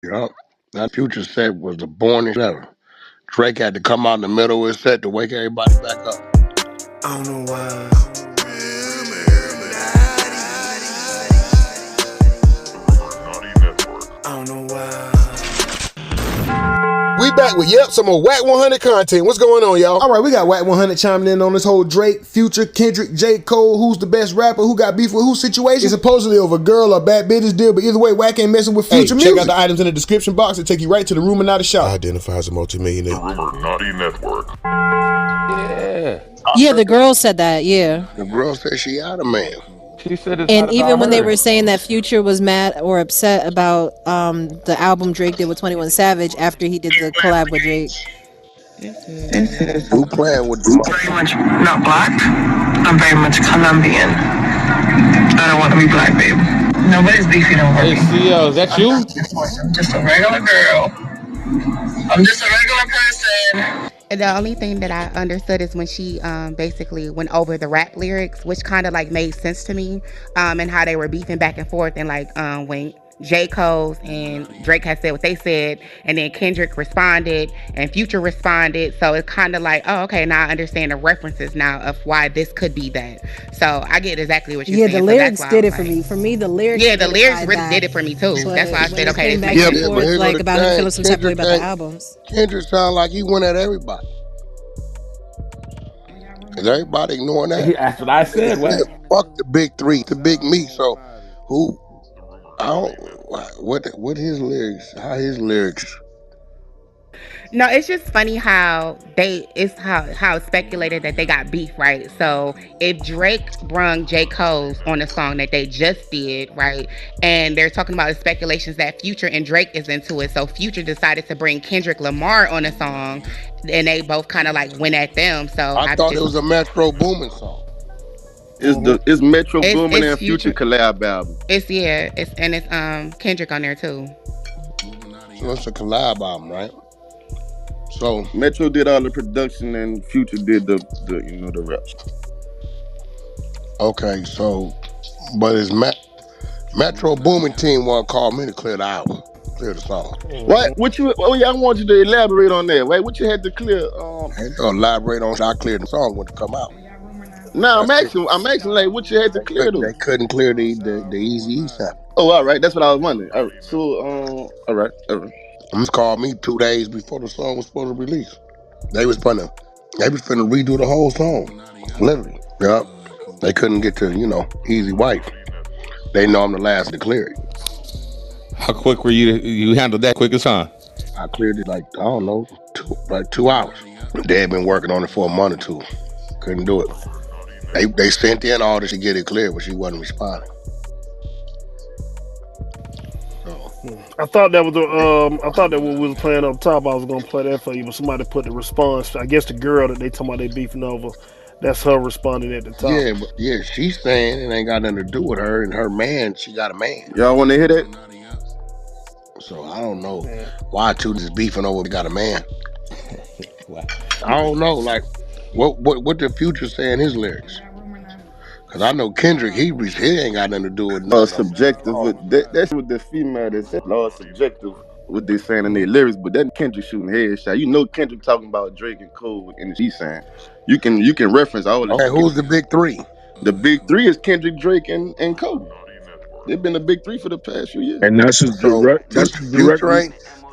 Yup. That Future set was the bornest ever. Drake had to come out in the middle of his set to wake everybody back up. I don't know why. I don't know why. We back with some more Wack 100 content. What's going on, y'all? All right, we got Wack 100 chiming in on this whole Drake, Future, Kendrick, J. Cole, who's the best rapper, who got beef with whose situation. It's supposedly over a girl or bad business deal, but either way, Wack ain't messing with Future music. Check out the items in the description box and take you right to the RUMORNATI shop. Identify as a multimillionaire. RUMORNATI Network. Yeah, the girl said that, yeah. The girl said she out of man. She said it's And not even about when they her. were saying that Future was mad or upset about the album Drake did with 21 Savage after he did the collab with Drake. Who playing with I'm very much not black. I'm very much Colombian. I don't want to be black, babe. Nobody's beefing over me. Hey, CL, is that you? I'm just a regular girl. I'm just a regular person. The only thing that I understood is when she basically went over the rap lyrics, which kind of like made sense to me, and how they were beefing back and forth, and like when J. Cole and Drake had said what they said, and then Kendrick responded and Future responded, so it's kind of like, oh, okay, now I understand the references now of why this could be that. So I get exactly what you're saying. Yeah, the lyrics did it for me. For me, the lyrics. Yeah, the lyrics really did it for me too. That's why I said, okay, back and forth, like about him feeling some type of way about the albums. Kendrick sound like he went at everybody. Is everybody ignoring that? That's what I said. Fuck the big three, the big me. So who? I don't. What his lyrics? How his lyrics? No, it's just funny how it's speculated that they got beef, right? So if Drake brung J. Cole on a song that they just did, right, and they're talking about the speculations that Future and Drake is into it, so Future decided to bring Kendrick Lamar on a song, and they both kind of like went at them. So I thought it was a Metro Boomin song. It's Metro Boomin and Future collab album. It's Kendrick on there too. So it's a collab album, right? So Metro did all the production and Future did the raps. Okay, so but it's Metro Boomin team want to call me to clear the album, clear the song. What? I want you to elaborate on that. Wait, what you had to clear? I ain't gonna elaborate on. I cleared the song when it come out. No, I'm asking like what you had to clear though. They couldn't clear the Eazy-E sample. Oh, all right, that's what I was wondering. All right, so all right. Just called me 2 days before the song was supposed to release. They was finna redo the whole song, literally. Yup. They couldn't get to Easy Wife. They know I'm the last to clear it. How quick were you? You handled that quickest, huh? I cleared it like, I don't know, 2 hours. They had been working on it for a month or two. Couldn't do it. They sent in all this to get it cleared, but she wasn't responding. I thought that was what we was playing up top. I was gonna play that for you, but somebody put the response. I guess the girl that they talking about they beefing over, that's her responding at the top. Yeah, but she's saying it ain't got nothing to do with her and her man. She got a man. Y'all want to hear that? So I don't know why two is beefing over got a man. I don't know, like what the Future saying his lyrics. Cause I know Kendrick, he ain't got nothing to do with nothing. Subjective. That's what the female that said. Subjective. What they saying in their lyrics, but that Kendrick shooting headshot. You know Kendrick talking about Drake and Cole, and she's saying you can reference all. Okay, who's the big three? The big three is Kendrick, Drake, and Cole. They've been the big three for the past few years. And that's just direct.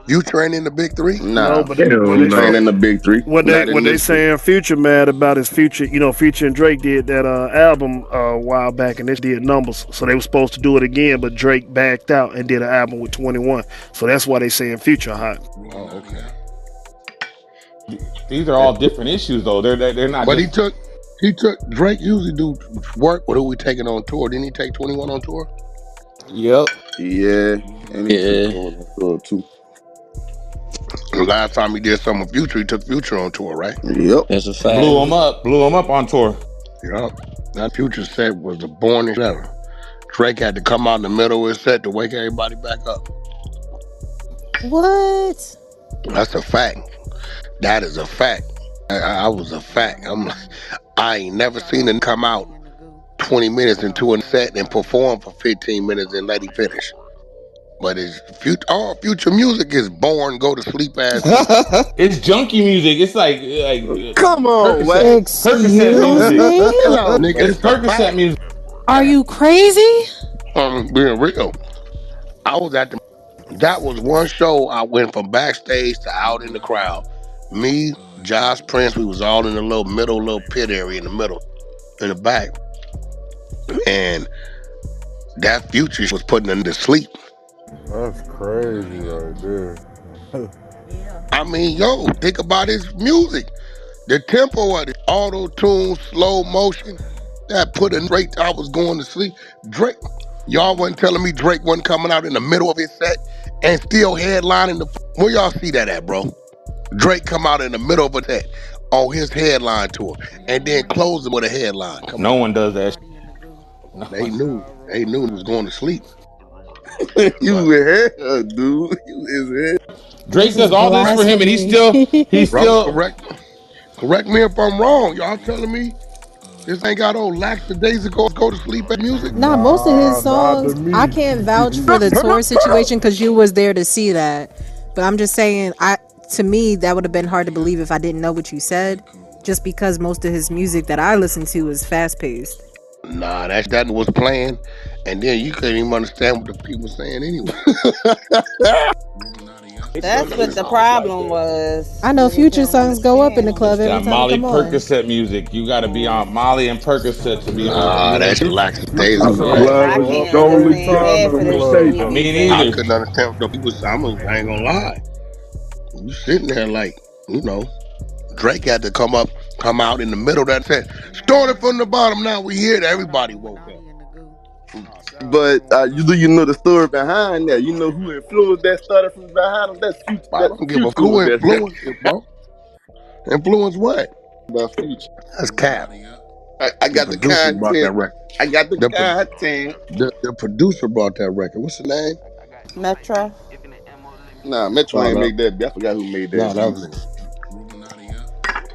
Future ain't in the big three? No, but they ain't in the big three. What they saying Future mad about is Future. Future and Drake did that album a while back, and they did numbers. So they were supposed to do it again, but Drake backed out and did an album with 21. So that's why they saying Future hot. Oh, okay. These are all different issues, though. They're not. But he took Drake usually do work with who we taking on tour. Didn't he take 21 on tour? Yep. Yeah. And he took Cole on tour too. The last time he did something with Future, he took Future on tour, right? Yep. That's a fact. Blew him up on tour. Yep. That Future set was the bornest ever. Drake had to come out in the middle of his set to wake everybody back up. What? That's a fact. That is a fact. I was a fact. I ain't never seen him come out 20 minutes into a set and perform for 15 minutes and let him finish. But his all future music is born, go to sleep ass. It's junky music. It's like Come on, Wack. Percocet Excuse music. me? Hello, nigga. It's It's a Percocet fact. music. Are you crazy? I'm being real. I was at the. That was one show. I went from backstage to out in the crowd. Me, Josh Prince, we was all in the little pit area in the middle, in the back, and that Future was putting them to sleep. That's crazy right there. I mean, yo, think about his music. The tempo of it, auto tune, slow motion, that put in Drake. I was going to sleep. Drake, y'all wasn't telling me Drake wasn't coming out in the middle of his set and still headlining the. Where y'all see that at, bro? Drake come out in the middle of a set on his headline tour and then close it with a headline. Come No on. one does that. No. They knew he was going to sleep. You in hell, dude. You is hell. Drake does all this for him, and he's Bro, still. correct me if I'm wrong. Y'all telling me this ain't got old lackadaisical go to sleep at music? Nah, most of his Not to songs, me. I can't vouch for the tour situation because you was there to see that. But I'm just saying, to me, that would have been hard to believe if I didn't know what you said, just because most of his music that I listen to is fast paced. Nah, that was playing, and then you couldn't even understand what the people were saying anyway. That's what the problem was. I know Future songs go up in the club It's every that time Molly they come on. Percocet music. You got to be on Molly and Percocet to be able Nah, to. that's lackadaisical. I'm glad I it was can't the only understand time half in of the the state. shit he Me be neither. I saying. couldn't understand what the people said. I ain't gonna lie. You sitting there like, Drake had to come out in the middle of that set. Started from the bottom, now we here. Everybody woke up. But you know the story behind that. You know who influenced that started from behind him? That's Future. I don't give a who influenced it, bro. Influence what? About Future. That's cap. I got the producer brought that content. record. I got the content. The producer brought that record. What's the name? Metro. Nah, Metro ain't make that beat. I forgot who made that No, that beat. was it.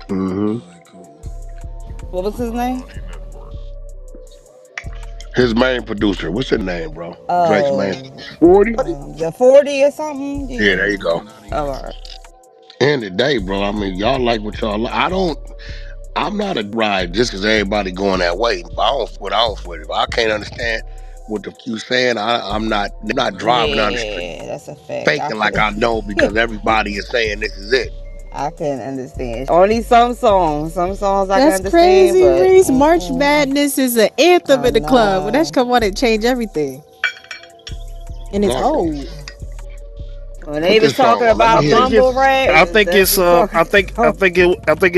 Mm-hmm. What was his name? His main producer. What's his name, bro? Drake's main. 40? The 40 or something? Yeah, there you go. Oh, all right. End of the day, bro. I mean, y'all like what y'all like. I'm not a ride just because everybody going that way. I don't sweat it. I can't understand what you saying. I'm not driving down the street. Yeah, that's a fact. Faking like I know because everybody is saying this is it. I couldn't understand. Only some songs. Some songs I can That's understand. crazy, But Reese. March Madness is an anthem in the club. When that come on, it change everything. And it's old. When they was talking about mumble rap, I think it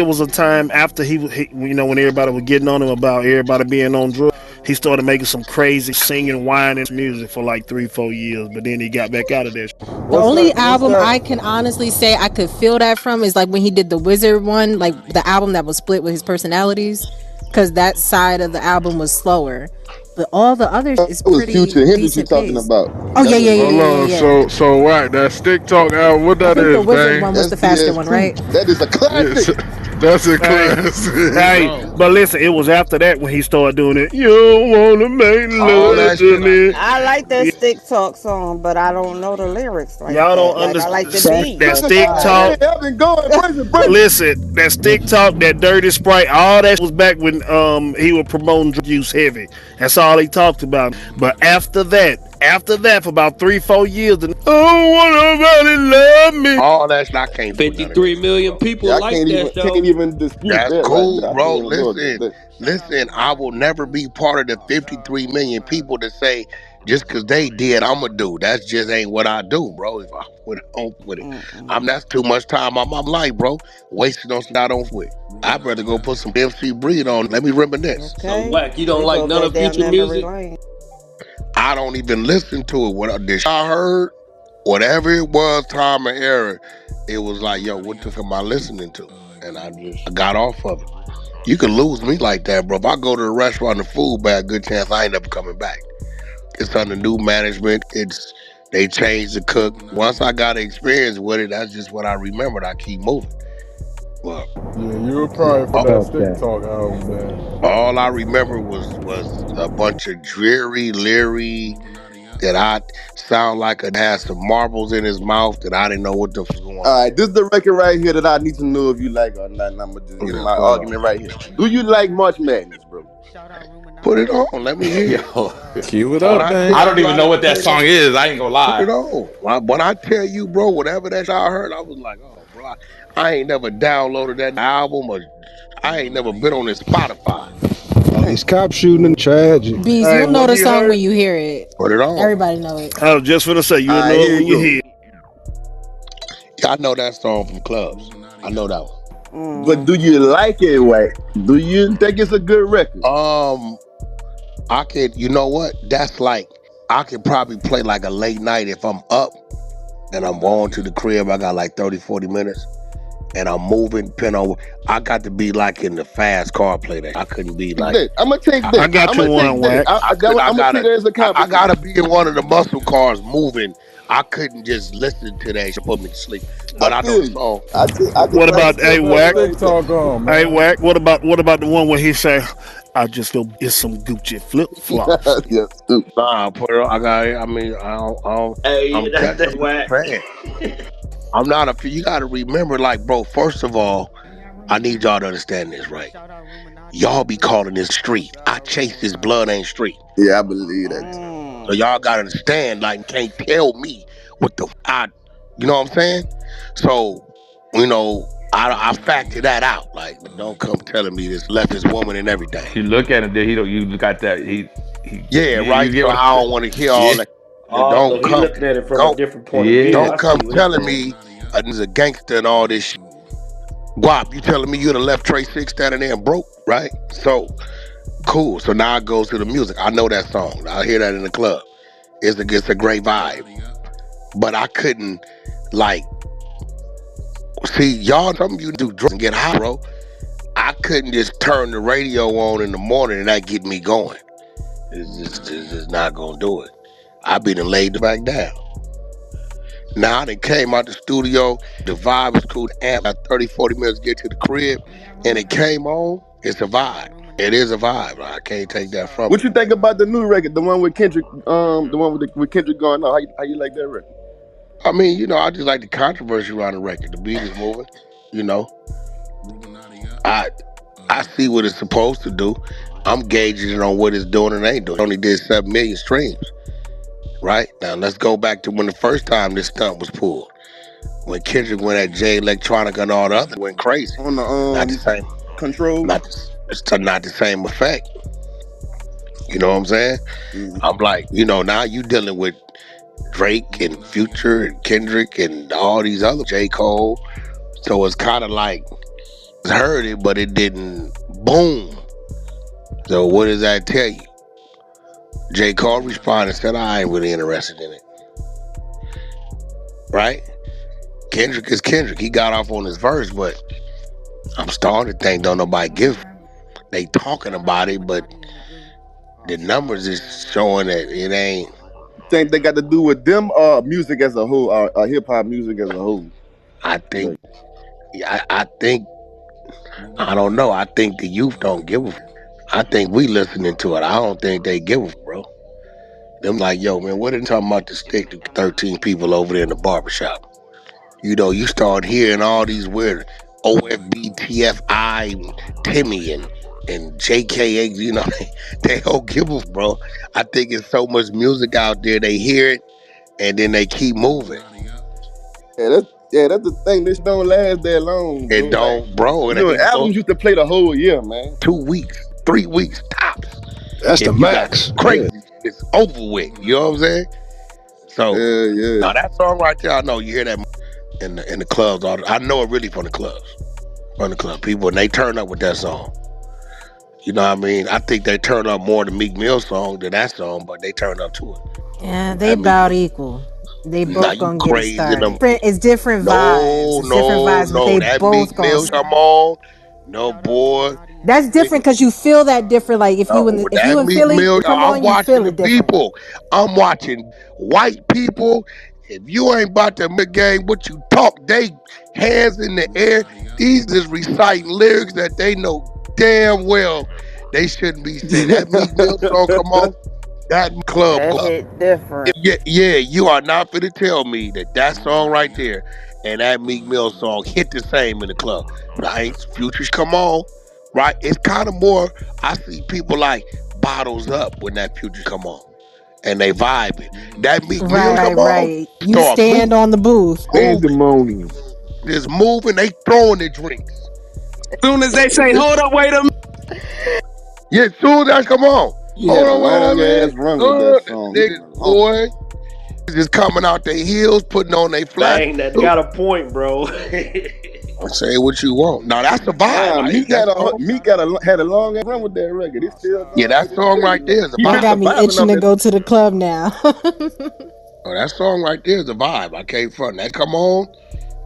was a time after he when everybody was getting on him about everybody being on drugs. He started making some crazy singing, whining music for like 3-4 years, but then he got back out of that. The only album I can honestly say I could feel that from is like when he did the Wizard one, like the album that was split with his personalities, because that side of the album was slower. But all the others is pretty Future Hendrix you decent talking pace. about. Oh yeah. Hold on, so Wack, that Stick Talk album, what that is, the Wizard man? one was the faster one, right? That is a classic. That's a classic. Hey, but listen, it was after that when he started doing it. You don't wanna make love to me. I like that Stick Talk song, but I don't know the lyrics. Like Y'all don't that. understand. I like the beat. That Stick Talk. I've been going. Listen, that Stick Talk, that Dirty Sprite, all that was back when he was promoting drug use heavy. That's all he talked about. But after that, for about 3-4 years, I don't want nobody love me. All that I can't. 53 million people like that show. Can't even dispute That's that. cool, right bro. there. Listen. I will never be part of the 53 million people that say just because they did, I'm a do. That just ain't what I do, bro. If I went on with it, that's too much time on my life, bro. Wasted on something I don't with. I'd rather go put some MC Breed on. Let me reminisce. So Wack, you don't like none of Future music? I don't even listen to it. What I heard, whatever it was, time and era, it was like, yo, what the fuck am I listening to? And I got off of it. You can lose me like that, bro. If I go to the restaurant and the food bad, good chance I ain't never coming back. It's under new management. They changed the cook. Once I got experience with it, that's just what I remembered. I keep moving. Well, yeah, you were probably for that Stick Talk album, man. All I remember was a bunch of dreary, leery, that I sound like a has some marbles in his mouth that I didn't know what the fuck was going on. All right, this is the record right here that I need to know if you like or not. And I'm gonna just get my argument right here. Do you like March Madness, bro? Put it on. Let me hear it. Cue it up, man. I don't even know what that song is. I ain't gonna lie. Put it on. When I tell you, bro, whatever that I heard, I was like, oh, bro, I ain't never downloaded that album or I ain't never been on his Spotify. These cop shooting tragic. Bees, you'll know the song when you hear it. Put it on. Everybody know it. I was just gonna say you'll know it when you hear it. Yeah, I know that song from clubs. I know that one. But do you like it, Wack? Do you think it's a good record? I could, you know what? That's like, I could probably play like a late night if I'm up and I'm going to the crib. I got like 30, 40 minutes and I'm moving, I got to be like in the fast car play that. I couldn't be like. I'm going to take that. I got you one, Wack. I'm going to take that as a compliment. I got to be in one of the muscle cars moving. I couldn't just listen to that shit put me to sleep. But I know the song. What about Wack? Hey Wack, what about the one where he say, I just go get some Gucci flip flops? Nah, put it on. I don't. Hey, that's Wack. I'm not you gotta remember, like, bro, first of all, I need y'all to understand this, right? Y'all be calling this street. I chase this blood ain't street. Yeah, I believe that. So y'all gotta understand, like, can't tell me what you know what I'm saying? So, you know, I factor that out. Like, don't come telling me this left his woman and everything. You look at him, you got that. Right. So I don't want to hear all that. Don't come. Looking at it from a different point of view. Don't come telling me there's a gangster and all this shit. Guap, you telling me you done left Trey 6 standing there and broke, right? So, cool. So now I go to the music. I know that song. I hear that in the club. It's a great vibe. But I couldn't, like, see, y'all, some of you do drugs and get high, bro. I couldn't just turn the radio on in the morning and that get me going. It's just not gonna do it. I be done laid back down. Now they came out the studio, the vibe was cool, the amp got 30, 40 minutes to get to the crib, and it came on, it's a vibe. It is a vibe. I can't take that from What you think about the new record, the one with Kendrick, the one with Kendrick going on? How you like that record? I mean, you know, I just like the controversy around the record. The beat is moving, you know. I see what it's supposed to do. I'm gauging it on what it's doing and ain't doing. It only did 7 million streams. Right? Now let's go back to when the first time this stunt was pulled. When Kendrick went at Jay Electronica and all the others went crazy. On the not the same control. It's not the same effect. You know what I'm saying? I'm like, you know, now you dealing with Drake and Future and Kendrick and all these other J. Cole. So it's kind of like heard it, but it didn't boom. So what does that tell you? J. Cole responded and said, I ain't really interested in it. Right? Kendrick is Kendrick. He got off on his verse, but I'm starting to think don't nobody give. They talking about it, but the numbers is showing that it ain't. Think they got to do with them music as a whole, or hip hop music as a whole? I think, I don't know. I think the youth don't give a. I think we listening to it. I don't think they give a, bro. Them like, yo, man, what are they talking about to stick to 13 people over there in the barbershop? You know, you start hearing all these weird OFB, TFI, Timmy, and JKA, you know, they don't give a, bro. I think it's so much music out there, they hear it, and then they keep moving. Yeah, that's the thing. This don't last that long, bro. It don't, bro. You know, albums used to play the whole year, man. 2 weeks, 3 weeks tops. That's the max. Crazy. Yeah. It's over with. You know what I'm saying? So, now that song right there, I know you hear that in the clubs. I know it really from the clubs. From the club. People, and they turn up with that song. You know what I mean? I think they turn up more to Meek Mill song than that song, but they turn up to it. Yeah, they about equal. They both gonna get it started. It's different vibes. It's different vibes, but they that both Meek Mill come on. No, boy. That's different because you feel that different. Like if you in Philly, come on, you feel it different. People, I'm watching white people. If you ain't about to make game, what you talk, they hands in the air. These is reciting lyrics that they know damn well they shouldn't be saying. That Meek Mill song come on. That club That club. hit different. Yeah, you are not finna tell me that song right there and that Meek Mill song hit the same in the club. Right? Futures come on. Right? It's kind of more, I see people like bottles up when that Futures come on. And they vibing. That Meek Mill come on. Right. You Start stand on the booth. Pandemonium. Just moving, they throwing the drinks. Soon as they say, hold up, wait a minute. Yeah, soon as come on. He had a long ass run with that song. Boy, just coming out their heels, putting on their flat. Dang, that got a point, bro. Say what you want. Now that's the vibe. Meek had a long ass run with that record. It's still going. Yeah, that song right there is a vibe. You got me itching to go to the club now. Oh, that song right there is a vibe. I can't front. That come on,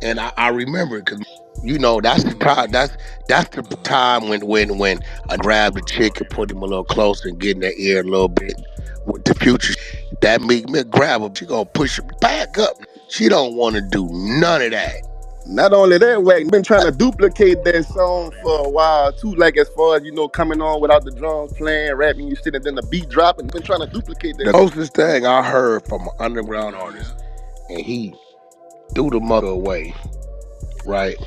and I remember it because you know that's the time. That's the time when I grab the chick and put him a little closer and get in their ear a little bit with the Future. That Meek Mill grab her, she gonna push her back up. She don't want to do none of that. Not only that, Wack been trying to duplicate that song for a while too. Like as far as coming on without the drums playing, rapping, you shit, and then the beat dropping. Been trying to duplicate that. The closest thing I heard from an underground artist, and he threw the mother away. Right?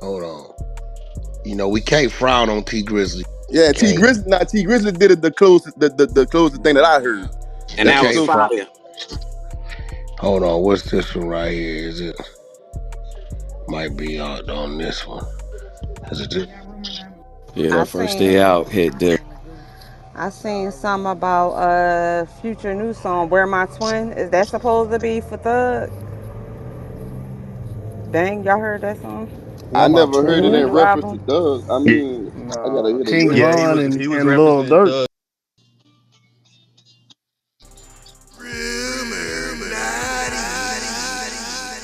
Hold on. We can't frown on T Grizzly. Yeah, T Grizzly did it the closest thing that I heard. And that was fire. Hold on, what's this one right here? Is it? Might be out on this one. Is it this? Yeah, that first day out hit there. I seen something about Future new song, Where My Twin. Is that supposed to be for Thug? Dang, y'all heard that song? I never heard it in reference to Thug. I mean, I gotta hear the King Von and Lil Durk.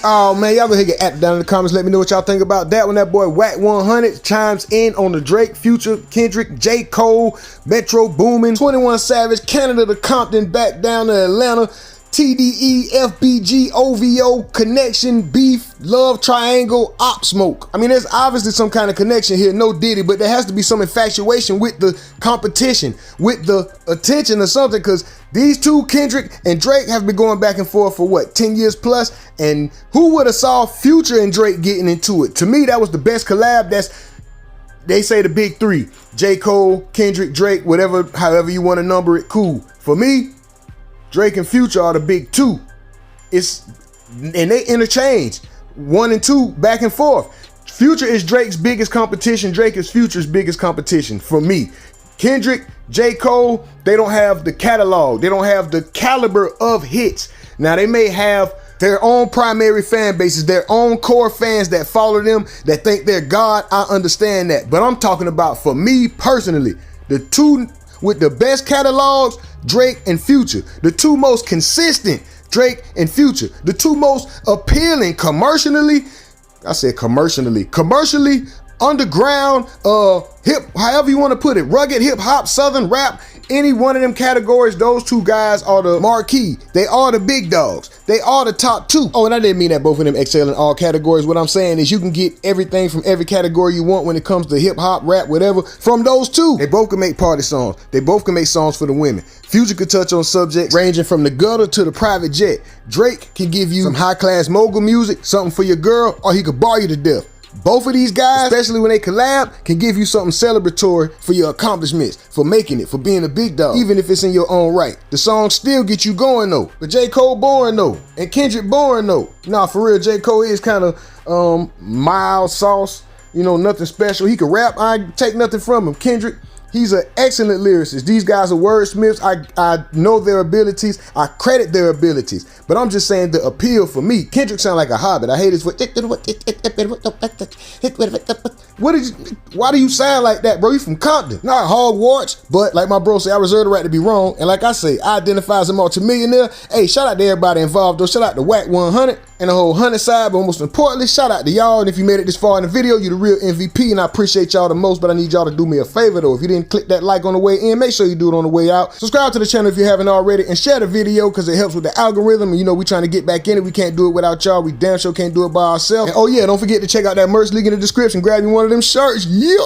Oh man, y'all go ahead and get at down in the comments. Let me know what y'all think about that one. That boy Wack 100 chimes in on the Drake, Future, Kendrick, J. Cole, Metro Boomin, 21 Savage, Canada to Compton, back down to Atlanta, TDE, FBG, OVO, Connection, Beef, Love Triangle, Op Smoke. I mean, there's obviously some kind of connection here, no Diddy, but there has to be some infatuation with the competition, with the attention or something, because these two, Kendrick and Drake, have been going back and forth for what, 10 years plus? And who would have saw Future and Drake getting into it? To me, that was the best collab. They say the big three, J. Cole, Kendrick, Drake, whatever, however you want to number it, cool. For me, Drake and Future are the big two. And they interchange 1 and 2 back and forth. Future is Drake's biggest competition. Drake is Future's biggest competition for me. Kendrick, J. Cole, they don't have the catalog. They don't have the caliber of hits. Now they may have their own primary fan bases, their own core fans that follow them, that think they're God. I understand that. But I'm talking about, for me personally, the two with the best catalogs, Drake and Future. The two most consistent, Drake and Future. The two most appealing commercially underground, hip, however you want to put it, rugged hip hop, southern rap, any one of them categories, those two guys are the marquee. They are the big dogs. They are the top two. Oh, and I didn't mean that both of them excel in all categories. What I'm saying is you can get everything from every category you want when it comes to hip hop, rap, whatever, from those two. They both can make party songs. They both can make songs for the women. Future could touch on subjects ranging from the gutter to the private jet. Drake can give you some high class mogul music, something for your girl, or he could bar you to death. Both of these guys, especially when they collab, can give you something celebratory for your accomplishments, for making it, for being a big dog, even if it's in your own right. The songs still get you going though. But J. Cole boring though, and Kendrick boring though. Nah, for real, J. Cole is kind of mild sauce, nothing special. He can rap, I take nothing from him. Kendrick, he's an excellent lyricist. These guys are wordsmiths. I know their abilities. I credit their abilities. But I'm just saying the appeal for me. Kendrick sound like a hobbit. I hate his voice. Why do you sound like that, bro? You from Compton, not Hogwarts. But like my bro say, I reserve the right to be wrong. And like I say, I identify as a multimillionaire. Hey, shout out to everybody involved though. Shout out to Wack 100 and the whole 100 side. But most importantly, shout out to y'all. And if you made it this far in the video, you the real MVP. And I appreciate y'all the most. But I need y'all to do me a favor though. If you didn't click that like on the way in, make sure you do it on the way out. Subscribe to the channel if you haven't already, and share the video because it helps with the algorithm. And we trying to get back in it. We can't do it without y'all. We damn sure can't do it by ourselves. And oh yeah, don't forget to check out that merch link in the description. Grab you one of them shirts. Yeah.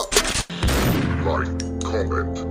Like, comment,